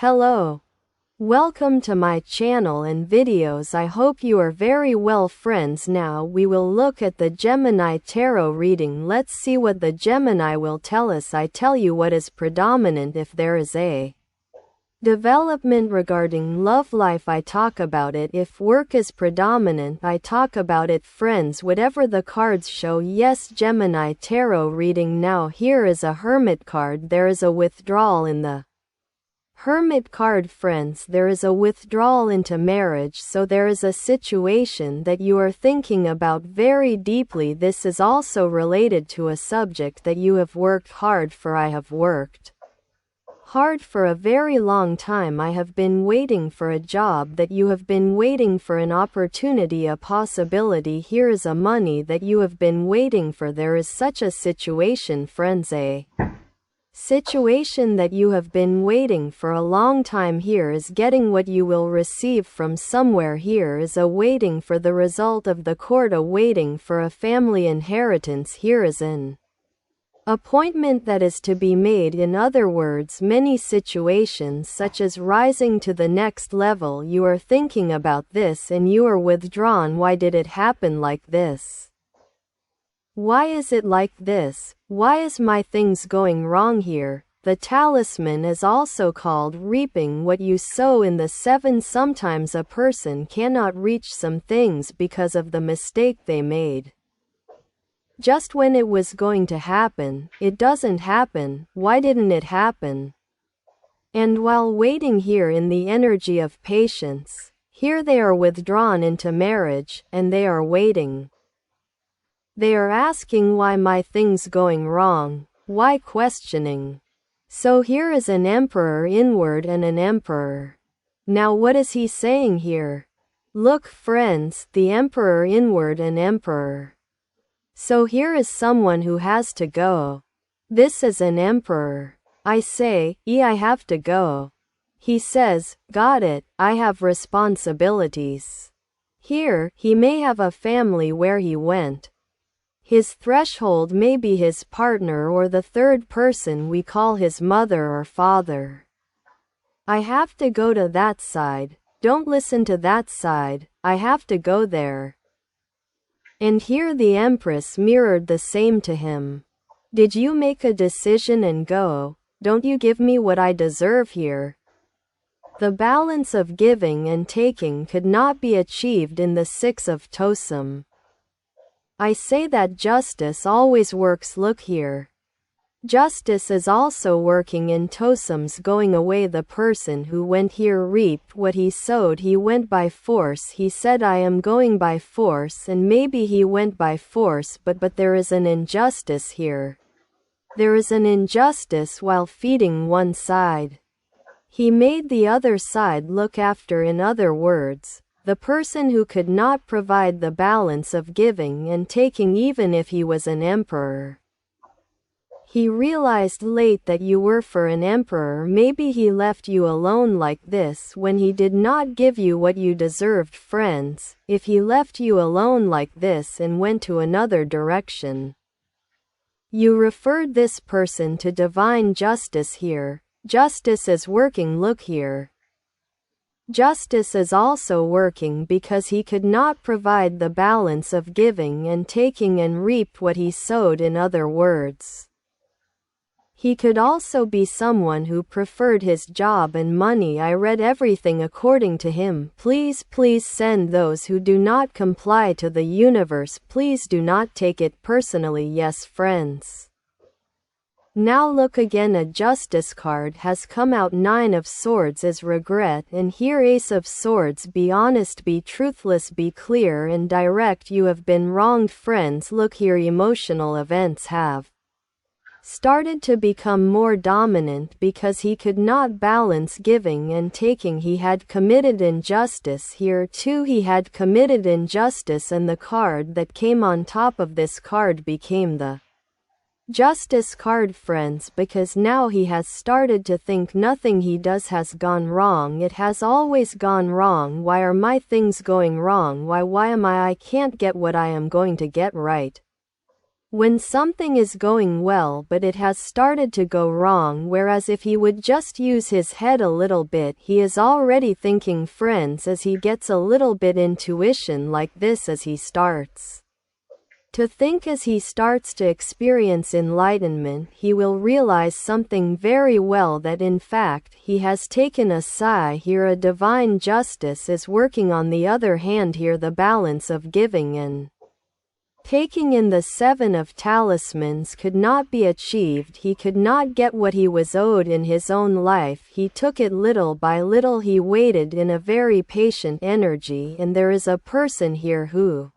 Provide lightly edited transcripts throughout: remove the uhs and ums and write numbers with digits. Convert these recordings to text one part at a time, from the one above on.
Hello. Welcome to my channel and videos. I hope you are very well, friends. Now we will look at the Gemini tarot reading. Let's see what the Gemini will tell us. I tell you what is predominant. If there is a development regarding love life, I talk about it. If work is predominant, I talk about it, friends. Whatever the cards show. Yes, Gemini tarot reading. Now here is a Hermit card. There is a withdrawal in the Hermit card, friends. There is a withdrawal into marriage, so there is a situation that you are thinking about very deeply. This is also related to a subject that you have worked hard for. I have worked hard for a very long time. I have been waiting for a job that you have been waiting for, an opportunity, a possibility. Here is a money that you have been waiting for. There is such a situation, friends, a situation that you have been waiting for a long time. Here is getting what you will receive from somewhere. Here is a waiting for the result of the court, a waiting for a family inheritance. Here is an appointment that is to be made. In other words, many situations such as rising to the next level. You are thinking about this and you are withdrawn. Why did it happen like this? Why is it like this? Why is my things going wrong here? The talisman is also called reaping what you sow in the seven. Sometimes a person cannot reach some things because of the mistake they made. Just when it was going to happen, it doesn't happen. Why didn't it happen? And while waiting, here in the energy of patience, here they are withdrawn into marriage, and they are waiting. They are asking, why my things going wrong? Why questioning? So here is an emperor inward and an emperor. Now what is he saying here? Look, friends, the emperor inward and emperor. So here is someone who has to go. This is an emperor. I say, I have to go. He says, got it, I have responsibilities. Here, he may have a family where he went. His threshold may be his partner or the third person we call his mother or father. I have to go to that side. Don't listen to that side. I have to go there. And here the Empress mirrored the same to him. Did you make a decision and go? Don't you give me what I deserve here? The balance of giving and taking could not be achieved in the Six of Tosum. I say that justice always works. Look here. Justice is also working in Tosum's going away. The person who went here reaped what he sowed. He went by force. He said, I am going by force, and maybe he went by force, but there is an injustice here. There is an injustice while feeding one side. He made the other side look after. In other words, the person who could not provide the balance of giving and taking, even if he was an emperor. He realized late that you were for an emperor. Maybe he left you alone like this when he did not give you what you deserved, friends. If he left you alone like this and went to another direction, you referred this person to divine justice here. Justice is working. Look here. Justice is also working because he could not provide the balance of giving and taking and reaped what he sowed. In other words, he could also be someone who preferred his job and money. I read everything according to him. Please send those who do not comply to the universe. Please do not take it personally. Yes, friends. Now look again, a justice card has come out. Nine of Swords is regret, and here Ace of Swords. Be honest, be truthless, be clear and direct. You have been wronged, friends. Look here, emotional events have started to become more dominant because he could not balance giving and taking. He had committed injustice here too. He had committed injustice, and the card that came on top of this card became the Justice card, friends, because now he has started to think nothing he does has gone wrong. It has always gone wrong. Why are my things going wrong? Why am I can't get what I am going to get right? When something is going well but it has started to go wrong, whereas if he would just use his head a little bit, he is already thinking friends, as he gets a little bit intuition like this as he starts to think, as he starts to experience enlightenment, he will realize something very well, that in fact he has taken a sigh here. A divine justice is working. On the other hand, here the balance of giving and taking in the Seven of Talismans could not be achieved. He could not get what he was owed in his own life. He took it little by little. He waited in a very patient energy, and there is a person here who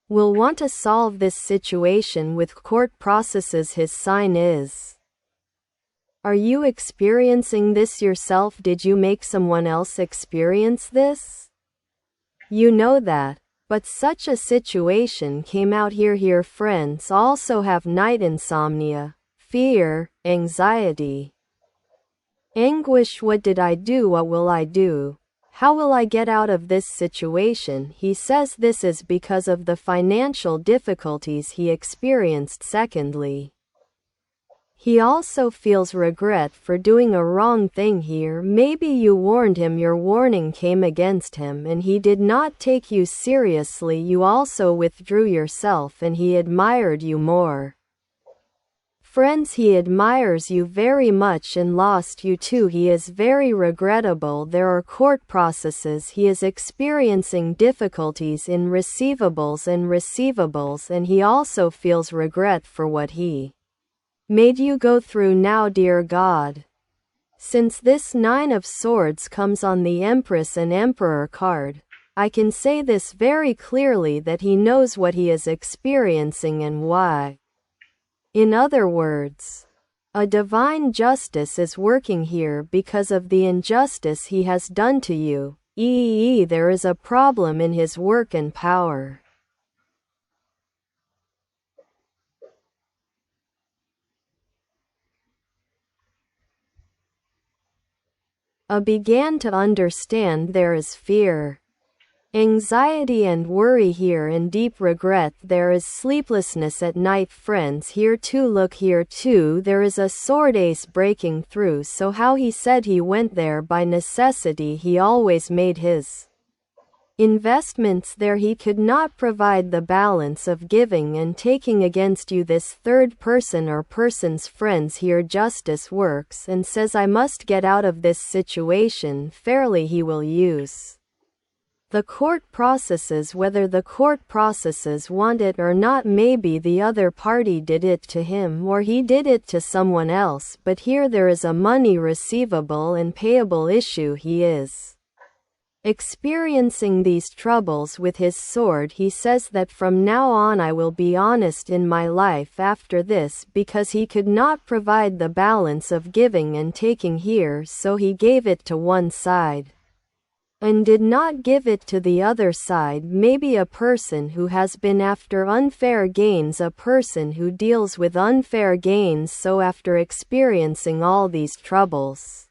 will want to solve this situation with court processes. His sign is. Are you experiencing this yourself? Did you make someone else experience this? You know that. But such a situation came out here. Here friends also have night insomnia, fear, anxiety, anguish. What did I do? What will I do? How will I get out of this situation? He says this is because of the financial difficulties he experienced. Secondly, he also feels regret for doing a wrong thing here. Maybe you warned him, your warning came against him, and he did not take you seriously. You also withdrew yourself, and he admired you more. Friends, he admires you very much and lost you too. He is very regrettable. There are court processes. He is experiencing difficulties in receivables, and he also feels regret for what he made you go through. Now, dear God, since this Nine of Swords comes on the Empress and Emperor card, I can say this very clearly, that he knows what he is experiencing and why. In other words, a divine justice is working here because of the injustice he has done to you. There is a problem in his work and power. Began to understand there is fear, anxiety and worry here, and deep regret. There is sleeplessness at night. Friends, here too, look here too, there is a sword ace breaking through. So how he said he went there by necessity. He always made his investments there. He could not provide the balance of giving and taking against you. This third person or person's friends here, justice works and says, I must get out of this situation fairly. He will use the court processes, whether the court processes want it or not. Maybe the other party did it to him or he did it to someone else, but here there is a money receivable and payable issue. He is experiencing these troubles with his sword. He says that from now on I will be honest in my life after this, because he could not provide the balance of giving and taking here, so he gave it to one side and did not give it to the other side. Maybe a person who has been after unfair gains, a person who deals with unfair gains. So after experiencing all these troubles,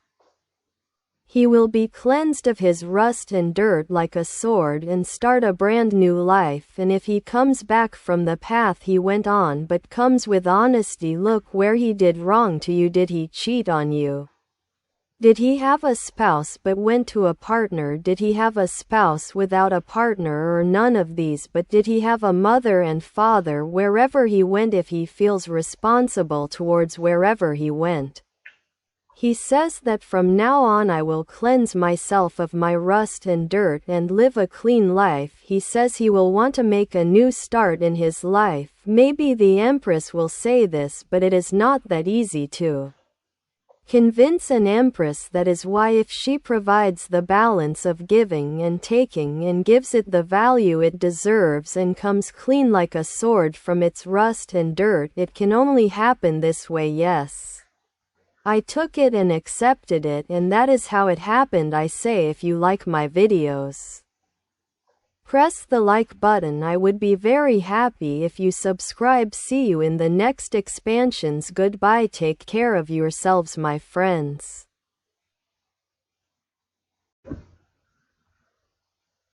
he will be cleansed of his rust and dirt like a sword and start a brand new life. And if he comes back from the path he went on but comes with honesty, look where he did wrong to you. Did he cheat on you? Did he have a spouse but went to a partner? Did he have a spouse without a partner, or none of these? But did he have a mother and father wherever he went? If he feels responsible towards wherever he went, he says that from now on I will cleanse myself of my rust and dirt and live a clean life. He says he will want to make a new start in his life. Maybe the Empress will say this, but it is not that easy to convince an Empress. That is why if she provides the balance of giving and taking and gives it the value it deserves and comes clean like a sword from its rust and dirt, it can only happen this way. Yes, I took it and accepted it, and that is how it happened. I say, if you like my videos, press the like button. I would be very happy if you subscribe. See you in the next expansions. Goodbye. Take care of yourselves, my friends.